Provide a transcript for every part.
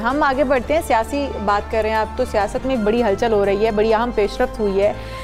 हम आगे बढ़ते हैं, सियासी बात कर रहे हैं। अब तो सियासत में बड़ी हलचल हो रही है, बड़ी अहम पेशरफ्त हुई है।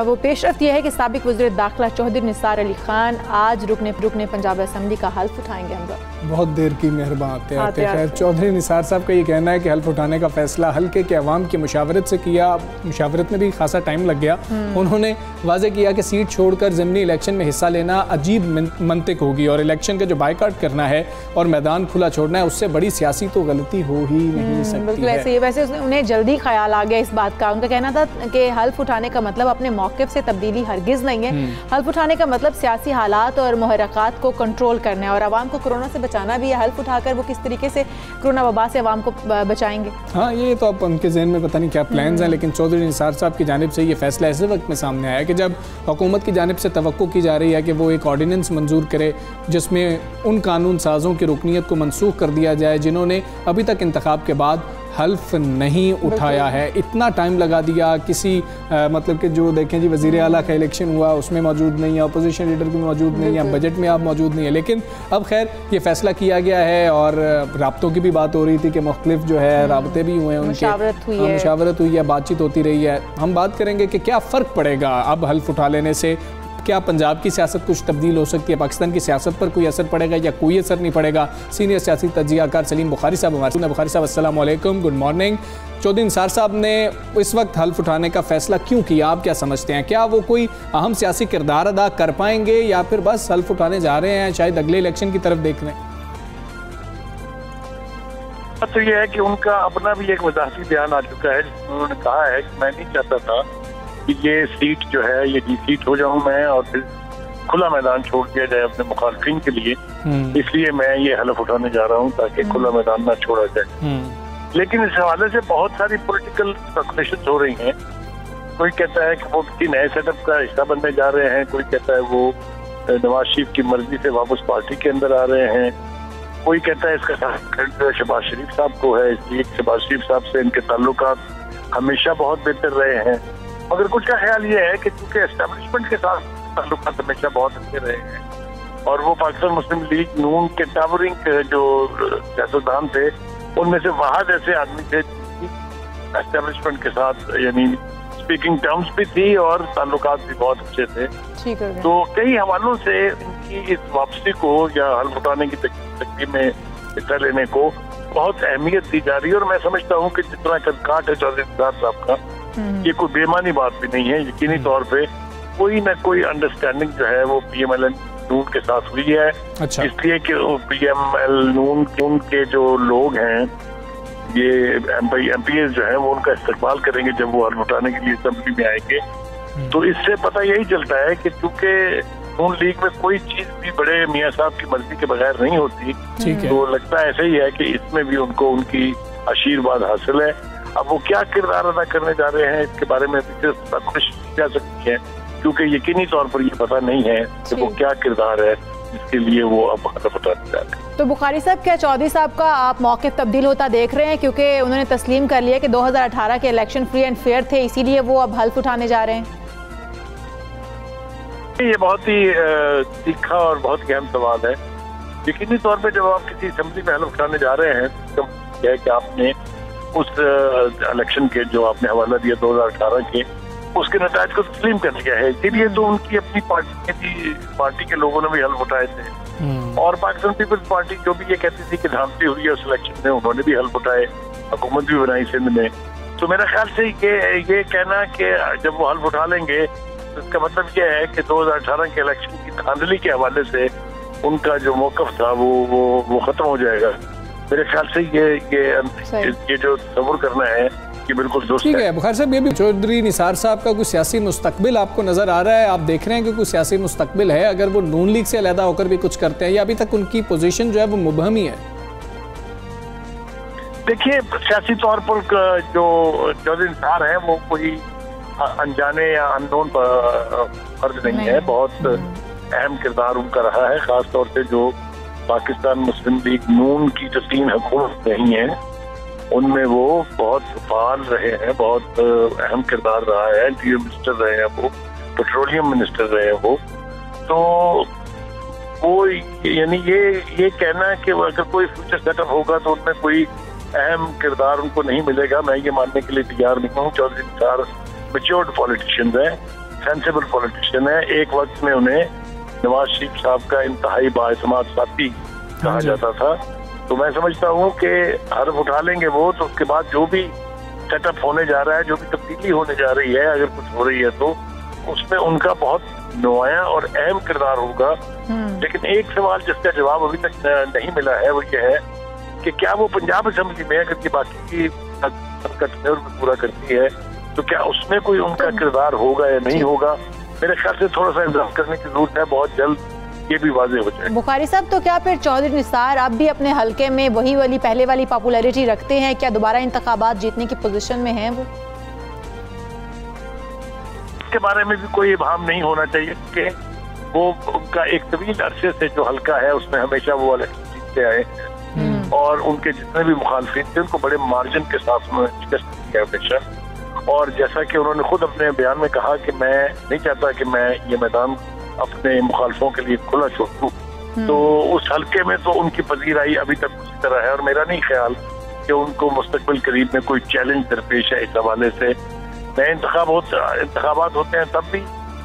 वो पेशरफ्त यह है कि साबिक वज़ीर दाखिला चौधरी निसार अली खान आज रुकने पंजाब असम्बली का हल्फ उठाएंगे। हम बहुत देर की मेहरबान आते खैर चौधरी निसार साहब का ये कहना है कि हल्फ उठाने का फैसला हल्के के अवाम की मुशावरत से किया। मुशावरत में भी खासा टाइम लग गया। उन्होंने वाज़ेह किया कि सीट छोड़कर ज़िमनी इलेक्शन में हिस्सा लेना अजीब मंतिक होगी और इलेक्शन का जो बायकॉट करना है और मैदान खुला छोड़ना है, उससे बड़ी सियासी तो गलती हो ही नहीं सकती है। वैसे उन्हें जल्दी ख्याल आ गया इस बात का। उनका कहना था कि हल्फ उठाने का मतलब अपने मौक़िफ़ से तब्दीली हरगिज़ नहीं है। हल्फ उठाने का मतलब सियासी हालात और मुहर्रकात को कंट्रोल करना है और आवाम को कोरोना से बचाना भी है। हल्फ उठाकर वो किस तरीके से कोरोना वबा से आवाम को बचाएंगे? हाँ, ये तो अब उनके जहन में पता नहीं क्या प्लान्स हैं, लेकिन चौधरी निसार साहब की जानिब से ये फैसला ऐसे वक्त में सामने आया कि जब हुकूमत की जानिब से तवक्को की जा रही है कि वो एक ऑर्डिनेंस मंजूर करे जिसमें उन कानून साजों की रुकनीत को मनसूख कर दिया जाए जिन्होंने अभी तक इंतखाब के बाद हल्फ नहीं उठाया है। इतना टाइम लगा दिया किसी मतलब कि जो देखें जी वज़ीर आला का इलेक्शन हुआ उसमें मौजूद नहीं है, अपोजिशन लीडर भी मौजूद नहीं है, बजट में आप मौजूद नहीं है, लेकिन अब खैर ये फैसला किया गया है और राब्तों की भी बात हो रही थी कि मुख्तलिफ जो है राब्ते भी हुए हैं, उनकी मुशावरत हुई है, बातचीत होती रही है। हम बात करेंगे कि क्या फ़र्क पड़ेगा अब हल्फ उठा लेने से। क्या पंजाब की सियासत कुछ तब्दील हो सकती है, पाकिस्तान की सियासत पर कोई असर पड़ेगा या कोई असर नहीं पड़ेगा? सीनियर सियासी तज्ज़ियाकार सलीम बुखारी साहब हमारे। बुखारी साहब अस्सलाम वालेकुम, गुड मॉर्निंग। चौधरी निसार साहब ने इस वक्त हल्फ उठाने का फैसला क्यों किया, आप क्या समझते हैं? क्या वो कोई अहम सियासी किरदार अदा कर पाएंगे या फिर बस हल्फ उठाने जा रहे हैं, शायद अगले इलेक्शन की तरफ देख रहे हैं? तो ये है कि उनका अपना भी एक वजाहती बयान आ चुका है जिसमें उन्होंने कहा है कि मैं नहीं चाहता था कि ये सीट जो है ये सीट हो जाऊं मैं और फिर खुला मैदान छोड़ दिया जाए अपने मुखालफिन के लिए, इसलिए मैं ये हलफ उठाने जा रहा हूं ताकि खुला मैदान ना छोड़ा जाए। लेकिन इस हवाले से बहुत सारी पॉलिटिकल स्पेकुलेशंस हो रही हैं। कोई कहता है कि वो किसी नए सेटअप का हिस्सा बनने जा रहे हैं, कोई कहता है वो नवाज शरीफ की मर्जी से वापस पार्टी के अंदर आ रहे हैं, कोई कहता है इसका जो शहबाज शरीफ साहब को है, इसलिए शहबाज शरीफ साहब से इनके ताल्लुकात हमेशा बहुत बेहतर रहे हैं। मगर कुछ का ख्याल ये है कि चूंकि एस्टेब्लिशमेंट के साथ ताल्लुकात हमेशा बहुत अच्छे रहे हैं और वो पाकिस्तान मुस्लिम लीग नून के टावरिंग जो सियासतदान थे उनमें से वाहद ऐसे आदमी थे एस्टेब्लिशमेंट के साथ यानी स्पीकिंग टर्म्स भी थी और ताल्लुकात भी बहुत अच्छे थे। तो कई हवालों से इनकी इस वापसी को या हल्फ उठाने की तकलीफ में हिस्सा लेने को बहुत अहमियत दी जा रही है और मैं समझता हूँ कि जितना कदकाट है चौधरी निसार साहब का ये कोई बेमानी बात भी नहीं है। यकीनी तौर पे कोई ना कोई अंडरस्टैंडिंग जो है वो PMLN नून के साथ हुई है। अच्छा। इसलिए कि PML नून के जो लोग हैं ये MPs जो है वो उनका इस्तेमाल करेंगे जब वो हल्फ उठाने के लिए असेंबली में आएंगे। तो इससे पता यही चलता है कि चूंकि नून लीग में कोई चीज भी बड़े मियाँ साहब की मर्जी के बगैर नहीं होती, तो लगता है ऐसा ही है कि इसमें भी उनको उनकी आशीर्वाद हासिल है। अब वो क्या किरदार अदा करने जा रहे हैं इसके बारे में कुछ कह सकती है क्योंकि यकीनी तौर पर ये पता नहीं है कि वो क्या किरदार है जिसके लिए वो अब हल्फ उठाने जा रहे हैं। तो बुखारी साहब, क्या चौधरी साहब का आप मौक़िफ़ तब्दील होता देख रहे हैं क्योंकि उन्होंने तस्लीम कर लिया कि 2018 के इलेक्शन फ्री एंड फेयर थे, इसीलिए वो अब हल्फ उठाने जा रहे हैं? ये बहुत ही तीखा और बहुत गहन सवाल है। यकीनी तौर पर जब आप किसी असेंबली में हल्फ उठाने जा रहे हैं तो क्या है कि आपने उस इलेक्शन के जो आपने हवाला दिया 2018 के उसके नतायज को तस्लीम कर लिया है। इसीलिए तो उनकी अपनी पार्टी के लोगों ने भी हल्फ उठाए थे और पाकिस्तान पीपल्स पार्टी जो भी ये कहती थी कि धांधली हुई है उस इलेक्शन में उन्होंने भी हल्फ उठाए, हुकूमत भी बनाई सिंध में। तो मेरा ख्याल से ये कहना कि जब वो हल्फ उठा लेंगे तो इसका मतलब ये है कि 2018 के इलेक्शन की धांधली के हवाले से उनका जो मौक़िफ़ था वो खत्म हो जाएगा। मेरे ख्याल से ये जो तस्वुर करना है ये बिल्कुल दुरुस्त है। ठीक है बुखारी साहब, ये भी चौधरी निसार साहब का कोई सियासी मुस्तकबिल आपको नजर आ रहा है? आप देख रहे हैं कि कोई सियासी मुस्तकबिल है अगर वो नून लीग से अलहदा होकर भी कुछ करते हैं या अभी तक उनकी पोजीशन जो है वो मुबहम ही है? देखिए, सियासी तौर पर जो चौधरी निसार है वो कोई अनजाने या अननोन फर्द नहीं है। बहुत अहम किरदार उनका रहा है, खास तौर से जो पाकिस्तान मुस्लिम लीग नून की जो 3 हुकूमत नहीं है उनमें वो बहुत फाल रहे हैं, बहुत अहम किरदार रहा है। इंटीरियर मिनिस्टर रहे हैं वो, पेट्रोलियम मिनिस्टर रहे हैं वो। तो वो यानी ये कहना कि अगर कोई फ्यूचर सेटअप होगा तो उनमें कोई अहम किरदार उनको नहीं मिलेगा, मैं ये मानने के लिए तैयार नहीं हूँ। चौधरी निसार मैच्योर्ड पॉलिटिशियन है, सेंसिबल पॉलिटिशियन है। एक वक्त में उन्हें नवाज शरीफ साहब का इंतहाई बाएतमाद साथी कहा जाता था। तो मैं समझता हूँ कि हर्फ उठा लेंगे वो, तो उसके बाद जो भी सेटअप होने जा रहा है, जो भी तब्दीली होने जा रही है, अगर कुछ हो रही है तो उसमें उनका बहुत नुमाया और अहम किरदार होगा। लेकिन एक सवाल जिसका जवाब अभी तक नहीं मिला है वो ये है कि क्या वो पंजाब असेंबली में अगर ये बाकी की कटमेर पूरा करती है तो क्या उसमें कोई उनका किरदार होगा या नहीं होगा? मेरे ख्याल से थोड़ा सा इंतजार करने की जरूरत है, बहुत जल्द ये भी वाज़ेह हो जाए। बुखारी साहब, तो क्या फिर चौधरी निसार अब भी अपने हलके में वही वाली पहले वाली पॉपुलैरिटी रखते हैं? क्या दोबारा इंतखाबात जीतने की पोजीशन में हैं वो? इसके बारे में भी कोई इबाम नहीं होना चाहिए कि वो उनका एक तवील अरसे से जो हलका है उसमें हमेशा वो इलेक्शन जीतते आए और उनके जितने भी मुखालफिन थे उनको बड़े मार्जिन के साथ उन्होंने शिकस्त किया हमेशा। और जैसा कि उन्होंने खुद अपने बयान में कहा कि मैं नहीं चाहता कि मैं ये मैदान अपने मुखालफों के लिए खुला छोड़ दूं, तो उस हलके में तो उनकी पजीराई अभी तक उसी तरह है और मेरा नहीं ख्याल कि उनको मुस्तकबिल करीब में कोई चैलेंज दरपेश है इस हवाले से। नए इंतखाबात होते हैं तब भी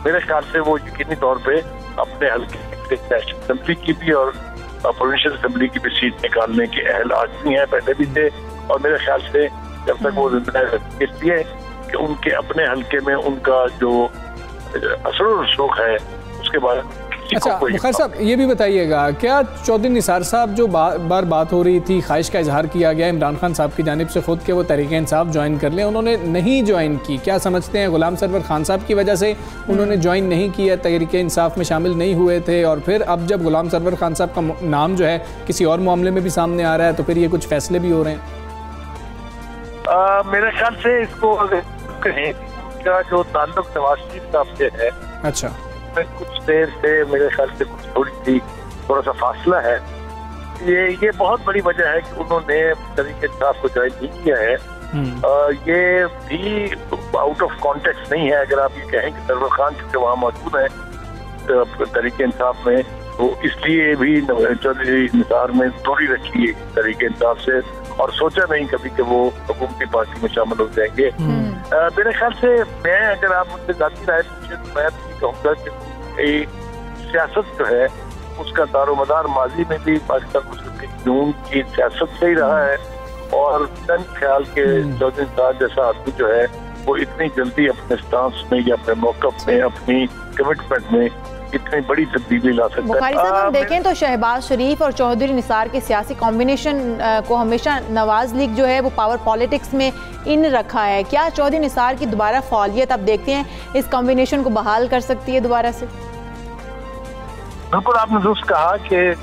मेरे ख्याल से वो यकीनी तौर पे अपने हल्के नेशनल असेंबली की भी और प्रोविंशियल असेंबली की भी सीट निकालने के अहल आदमी हैं, पहले भी थे। और मेरे ख्याल से जब तक वो जिंदा है इसलिए कि उनके अपने हल्के में उनका जो असर और रसूख है उसके बारे में। अच्छा बुखारी साहब, ये भी बताइएगा, क्या चौधरी निसार साहब जो बार बात हो रही थी, ख्वाहिश का इजहार किया गया इमरान खान साहब की जानिब से खुद के वो तहरीक इंसाफ ज्वाइन कर लें, उन्होंने नहीं ज्वाइन की, क्या समझते हैं गुलाम सरवर खान साहब की वजह से उन्होंने ज्वाइन नहीं किया, तहरीक इंसाफ में शामिल नहीं हुए थे? और फिर अब जब गुलाम सरवर खान साहब का नाम जो है किसी और मामले में भी सामने आ रहा है तो फिर ये कुछ फैसले भी हो रहे हैं? मेरे ख्याल से इसको अगर कहें का जो ताल्लुक नवाज शरीफ साहब से है, अच्छा, कुछ देर से मेरे ख्याल से कुछ थोड़ा सा फासला है। ये बहुत बड़ी वजह है कि उन्होंने तहरीक इंसाफ को ज्वाइन नहीं किया है। ये भी आउट ऑफ कॉन्टेक्स्ट नहीं है अगर आप ये कहें कि सरवर खान चूंकि वहाँ मौजूद है तहरीक इंसाफ में, तो इसलिए भी चौधरी निसार में दूरी रखी है तहरीक इंसाफ से और सोचा नहीं कभी कि वो हुकूमती पार्टी में शामिल हो जाएंगे। मेरे ख्याल से मैं अगर आप मुझसे जाती राय पूछे तो मैं कहूँगा कि सियासत जो है उसका दारोमदार माजी में भी पाकिस्तान मुस्लिम यून की सियासत से ही रहा है और ख्याल के चौधरी साहब जैसा आदमी जो है वो इतनी जल्दी अपने स्टांस में या अपने मौक़िफ़ में अपनी कमिटमेंट में इतनी बड़ी तब्दीली ला सकता है। बुखारी साहब, हम देखें तो शहबाज शरीफ और चौधरी निसार के सियासी कॉम्बिनेशन को हमेशा नवाज लीग जो है वो पावर पॉलिटिक्स में इन रखा है। क्या चौधरी निसार की दोबारा फौलियत आप देखते हैं इस कॉम्बिनेशन को बहाल कर सकती है दोबारा से? बिल्कुल, आपने दुरुस्त कहा कि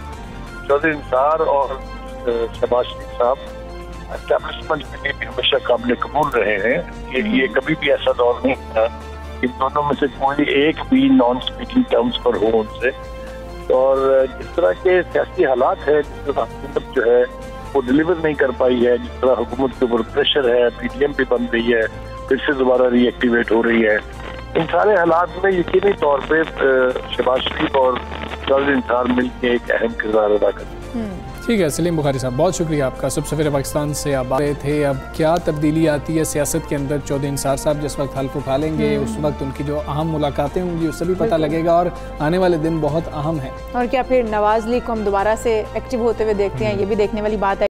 चौधरी निसार और शहबाज शरीफ साहब एस्टेब्लिशमेंट के लिए भी हमेशा काबिल कबूल रहे हैं कि ये कभी भी ऐसा दौर नहीं था इन दोनों में से कोई एक भी नॉन स्पीकिंग टर्म्स पर हो उनसे। और जिस तरह के सियासी हालात है, जिस तरह हुकूमत जो है वो डिलीवर नहीं कर पाई है, जिस तरह हुकूमत के ऊपर प्रेशर है, PDM भी बन रही है, फिर से दोबारा रीएक्टिवेट हो रही है, इन सारे हालात में यकीनी तौर पे शहबाज शरीफ और चौधरी निसार मिलकर एक अहम किरदार अदा करते हैं। ठीक है सलीम बुखारी साहब, बहुत शुक्रिया आपका। सुबह सवेरे पाकिस्तान से आप आ रहे थे। अब क्या तब्दीली आती है सियासत के अंदर, चौधरी निसार साहब जिस वक्त हल्फ उठा लेंगे उस वक्त उनकी जो अहम मुलाकातें होंगी उससे भी पता लगेगा और आने वाले दिन बहुत अहम है। और क्या फिर नवाज लीग को हम दोबारा से एक्टिव होते हुए देखते हैं, ये भी देखने वाली बात है।